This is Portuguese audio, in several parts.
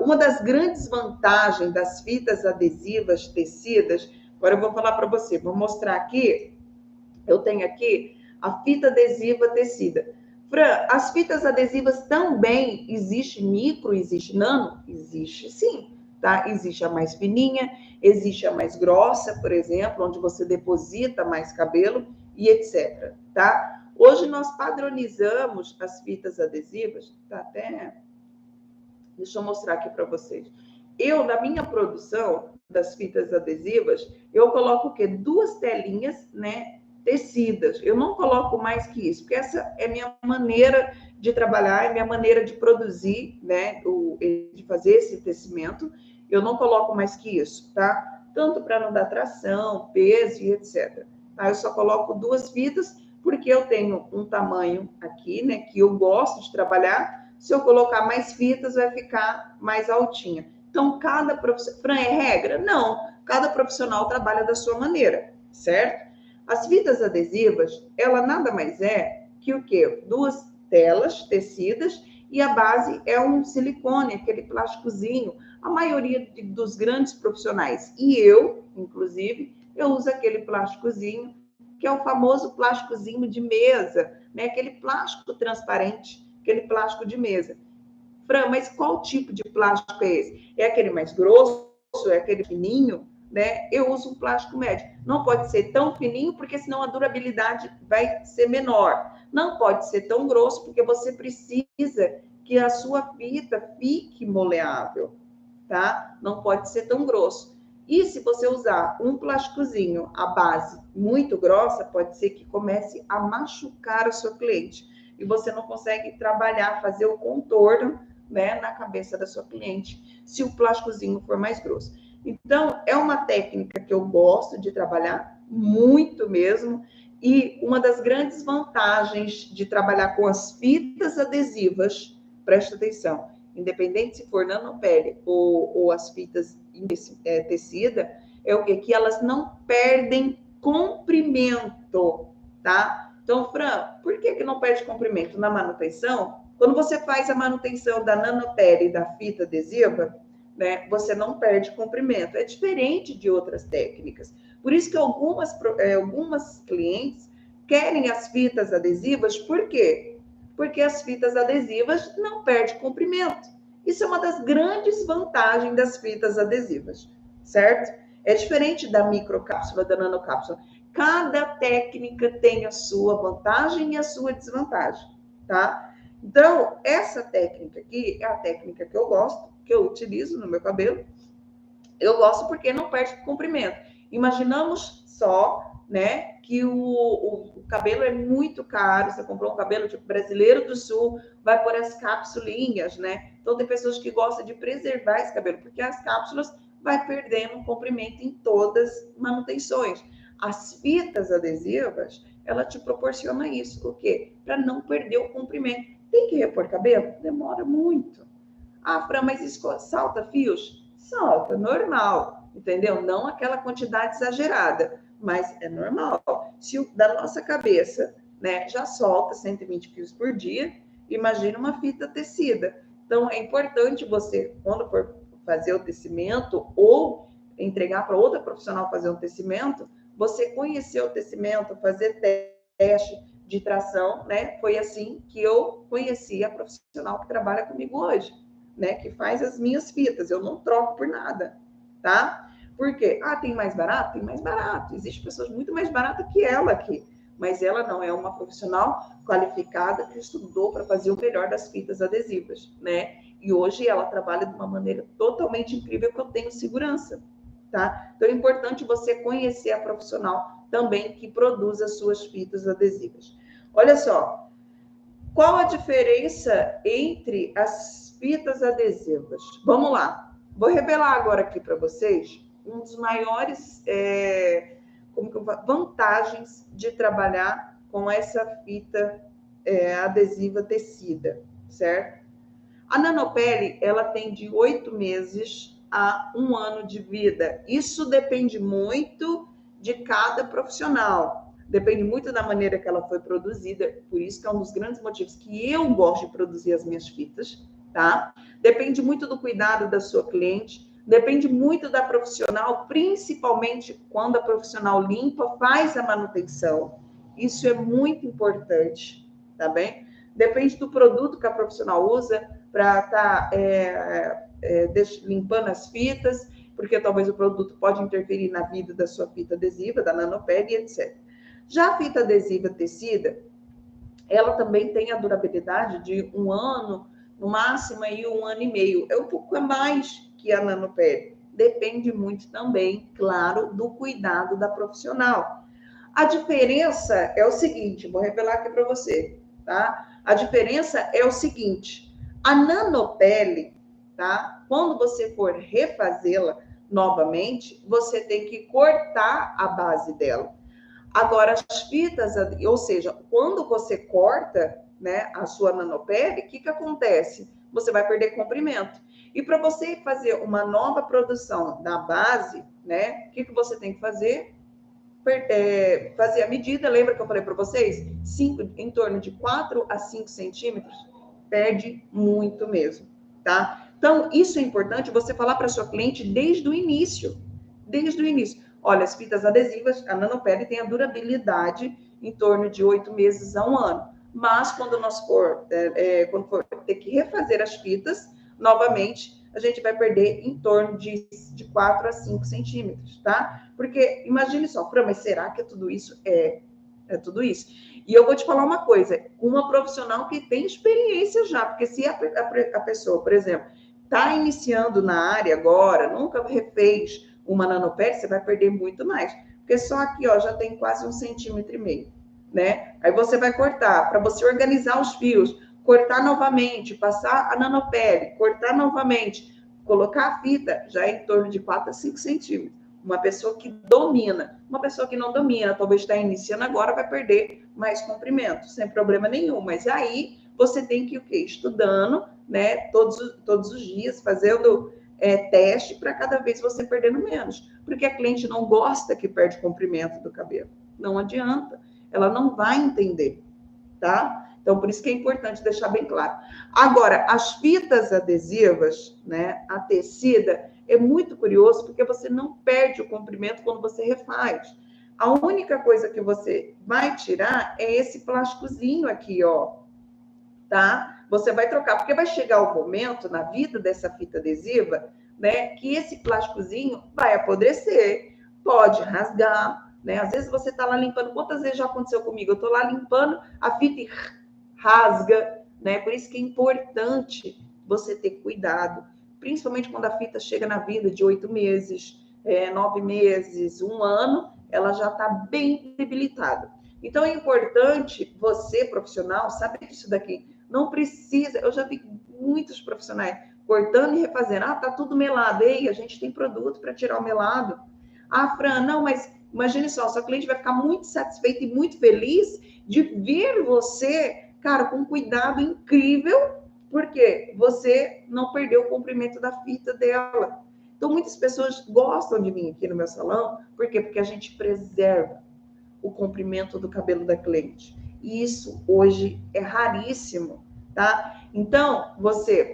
uma das grandes vantagens das fitas adesivas tecidas, agora eu vou falar para você, vou mostrar aqui, eu tenho aqui a fita adesiva tecida. Fran, as fitas adesivas também existe micro, existe nano? Existe sim, tá? Existe a mais fininha, existe a mais grossa, por exemplo, onde você deposita mais cabelo e etc, tá? Hoje nós padronizamos as fitas adesivas, tá até... Deixa eu mostrar aqui para vocês. Eu, na minha produção das fitas adesivas, eu coloco o quê? 2 telinhas, né, tecidas. Eu não coloco mais que isso, porque essa é minha maneira de trabalhar, é minha maneira de produzir, né, de fazer esse tecimento. Eu não coloco mais que isso, tá? Tanto para não dar tração, peso e etc. Tá? Eu só coloco 2 fitas, porque eu tenho um tamanho aqui, né, que eu gosto de trabalhar. Se eu colocar mais fitas, vai ficar mais altinha. Então, cada profissional... Fran, é regra? Não. Cada profissional trabalha da sua maneira, certo? As fitas adesivas, ela nada mais é que o quê? 2 telas tecidas e a base é um silicone, aquele plásticozinho. A maioria dos grandes profissionais, e eu, inclusive, eu uso aquele plásticozinho, que é o famoso plásticozinho de mesa, né? Aquele plástico transparente, aquele plástico de mesa. Fran, mas qual tipo de plástico é esse? É aquele mais grosso? É aquele fininho? Né? Eu uso um plástico médio. Não pode ser tão fininho, porque senão a durabilidade vai ser menor. Não pode ser tão grosso, porque você precisa que a sua fita fique moleável, tá? Não pode ser tão grosso. E se você usar um plásticozinho, a base muito grossa, pode ser que comece a machucar a sua cliente. E você não consegue trabalhar, fazer o contorno, né, na cabeça da sua cliente, se o plásticozinho for mais grosso. Então, é uma técnica que eu gosto de trabalhar, muito mesmo, e uma das grandes vantagens de trabalhar com as fitas adesivas, presta atenção, independente se for nanopele ou as fitas tecida, é o quê? Que elas não perdem comprimento, tá? Então, Fran, por que não perde comprimento? Na manutenção, quando você faz a manutenção da nanopele e da fita adesiva, né, você não perde comprimento. É diferente de outras técnicas. Por isso que algumas clientes querem as fitas adesivas, por quê? Porque as fitas adesivas não perdem comprimento. Isso é uma das grandes vantagens das fitas adesivas, certo? É diferente da microcápsula, da nanocápsula. Cada técnica tem a sua vantagem e a sua desvantagem, tá? Então, essa técnica aqui é a técnica que eu gosto, que eu utilizo no meu cabelo. Eu gosto porque não perde comprimento. Imaginamos só, né, que o cabelo é muito caro, você comprou um cabelo tipo brasileiro do sul, vai pôr as capsulinhas, né? Então tem pessoas que gostam de preservar esse cabelo, porque as cápsulas vai perdendo comprimento em todas as manutenções. As fitas adesivas, ela te proporciona isso, o quê? Para não perder o comprimento. Tem que repor cabelo? Demora muito. Ah, Fran, mas isso salta fios? Salta, normal, entendeu? Não aquela quantidade exagerada, mas é normal. Se da nossa cabeça, né, já solta 120 fios por dia, imagina uma fita tecida. Então, é importante você, quando for fazer o tecimento ou entregar para outra profissional fazer um tecimento, você conhecer o tecimento, fazer teste de tração, né? Foi assim que eu conheci a profissional que trabalha comigo hoje, né? Que faz as minhas fitas. Eu não troco por nada, tá? Por quê? Ah, tem mais barato? Tem mais barato. Existem pessoas muito mais baratas que ela aqui. Mas ela não é uma profissional qualificada que estudou para fazer o melhor das fitas adesivas, né? E hoje ela trabalha de uma maneira totalmente incrível que eu tenho segurança, tá? Então é importante você conhecer a profissional também que produz as suas fitas adesivas. Olha só, qual a diferença entre as fitas adesivas? Vamos lá, vou revelar agora aqui para vocês um dos maiores vantagens de trabalhar com essa fita adesiva tecida, certo? A nanopele, ela tem de 8 meses a 1 ano de vida. Isso depende muito de cada profissional. Depende muito da maneira que ela foi produzida. Por isso que é um dos grandes motivos que eu gosto de produzir as minhas fitas, tá? Depende muito do cuidado da sua cliente, depende muito da profissional, principalmente quando a profissional limpa, faz a manutenção. Isso é muito importante, tá bem? Depende do produto que a profissional usa para estar limpando as fitas, porque talvez o produto pode interferir na vida da sua fita adesiva, da nanoped, etc. Já a fita adesiva tecida, ela também tem a durabilidade de 1 ano, no máximo aí 1 ano e meio. É um pouco mais que a nanoped. Depende muito também, claro, do cuidado da profissional. A diferença é o seguinte, vou revelar aqui para você, tá? A diferença é o seguinte, a nanopele, tá? Quando você for refazê-la novamente, você tem que cortar a base dela. Agora, as fitas, ou seja, quando você corta, né, a sua nanopele, o que acontece? Você vai perder comprimento. E para você fazer uma nova produção da base, né, o que você tem que fazer? Fazer a medida, lembra que eu falei para vocês? Em torno de 4 a 5 centímetros, perde muito mesmo, tá? Então, isso é importante você falar para sua cliente desde o início. Desde o início. Olha, as fitas adesivas, a nanopele tem a durabilidade em torno de 8 meses a 1 ano. Mas quando quando for ter que refazer as fitas, novamente, a gente vai perder em torno de 4 a 5 centímetros, tá? Porque, imagine só, Fran, mas será que é tudo isso? É tudo isso. E eu vou te falar uma coisa, uma profissional que tem experiência já, porque se a pessoa, por exemplo, está iniciando na área agora, nunca refez uma nanopede, você vai perder muito mais. Porque só aqui, ó, já tem quase 1,5 centímetros, né? Aí você vai cortar, para você organizar os fios, cortar novamente, passar a nanopele, cortar novamente, colocar a fita, já é em torno de 4 a 5 centímetros. Uma pessoa que domina. Uma pessoa que não domina, talvez está iniciando agora, vai perder mais comprimento, sem problema nenhum. Mas aí você tem que ir o quê? Estudando, né? Todos os dias, fazendo teste para cada vez você perdendo menos. Porque a cliente não gosta que perde comprimento do cabelo. Não adianta. Ela não vai entender, tá? Então, por isso que é importante deixar bem claro. Agora, as fitas adesivas, né, a tecida, é muito curioso porque você não perde o comprimento quando você refaz. A única coisa que você vai tirar é esse plásticozinho aqui, ó, tá? Você vai trocar, porque vai chegar o momento na vida dessa fita adesiva, né, que esse plásticozinho vai apodrecer, pode rasgar, né? Às vezes você tá lá limpando, quantas vezes já aconteceu comigo? Eu tô lá limpando, a fita e rasga, né? Por isso que é importante você ter cuidado, principalmente quando a fita chega na vida de 8 meses, 9 meses, 1 ano, ela já está bem debilitada. Então é importante você, profissional, saber disso daqui. Não precisa, eu já vi muitos profissionais cortando e refazendo. Ah, tá tudo melado. Ei, a gente tem produto para tirar o melado. Ah, Fran, não, mas imagine só, sua cliente vai ficar muito satisfeita e muito feliz de ver você, cara, com um cuidado incrível, porque você não perdeu o comprimento da fita dela. Então, muitas pessoas gostam de vir aqui no meu salão, por quê? Porque a gente preserva o comprimento do cabelo da cliente. E isso hoje é raríssimo, tá? Então,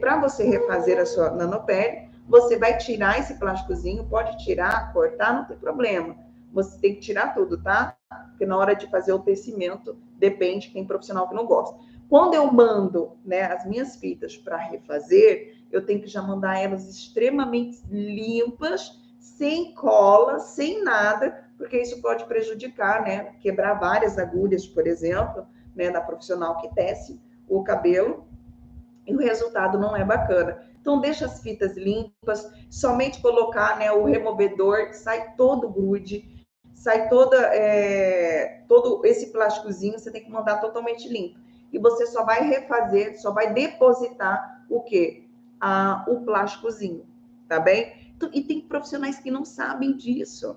para você refazer a sua nanopele, você vai tirar esse plásticozinho, pode tirar, cortar, não tem problema. Você tem que tirar tudo, tá? Porque na hora de fazer o tecimento, depende, tem profissional que não gosta. Quando eu mando, né, as minhas fitas para refazer, eu tenho que já mandar elas extremamente limpas, sem cola, sem nada, porque isso pode prejudicar, né? Quebrar várias agulhas, por exemplo, né, da profissional que tece o cabelo, e o resultado não é bacana. Então, deixa as fitas limpas, somente colocar, né, o removedor, sai todo o grude, sai todo esse plásticozinho, você tem que mandar totalmente limpo. E você só vai refazer, só vai depositar o quê? O plásticozinho, tá bem? E tem profissionais que não sabem disso.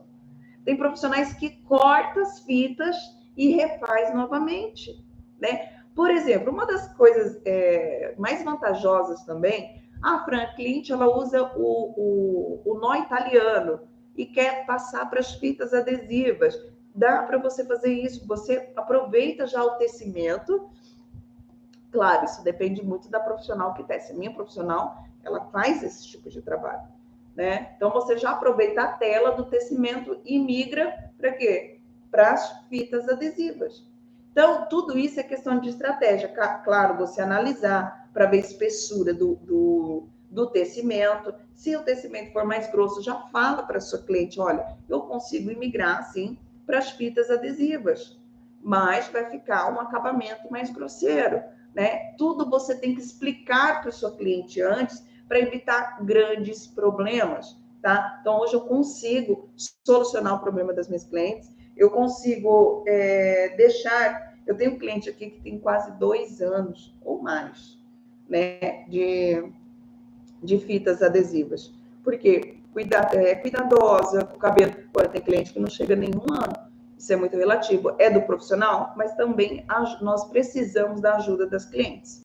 Tem profissionais que cortam as fitas e refaz novamente, né? Por exemplo, uma das coisas mais vantajosas também, a Fran, cliente, ela usa o nó italiano e quer passar para as fitas adesivas. Dá para você fazer isso, você aproveita já o tecimento, Claro, isso depende muito da profissional que tece. A minha profissional, ela faz esse tipo de trabalho, né? Então, você já aproveita a tela do tecimento e migra para quê? Para as fitas adesivas. Então, tudo isso é questão de estratégia. Claro, você analisar para ver a espessura do tecimento. Se o tecimento for mais grosso, já fala para a sua cliente, olha, eu consigo migrar, sim, para as fitas adesivas, mas vai ficar um acabamento mais grosseiro, né? Tudo você tem que explicar para o seu cliente antes para evitar grandes problemas, tá? Então, hoje eu consigo solucionar o problema das minhas clientes, eu consigo deixar... Eu tenho um cliente aqui que tem quase 2 anos ou mais, né, de fitas adesivas. Por quê? Cuidadosa com o cabelo. Agora, tem cliente que não chega nem 1 ano. Isso é muito relativo. É do profissional, mas também nós precisamos da ajuda das clientes.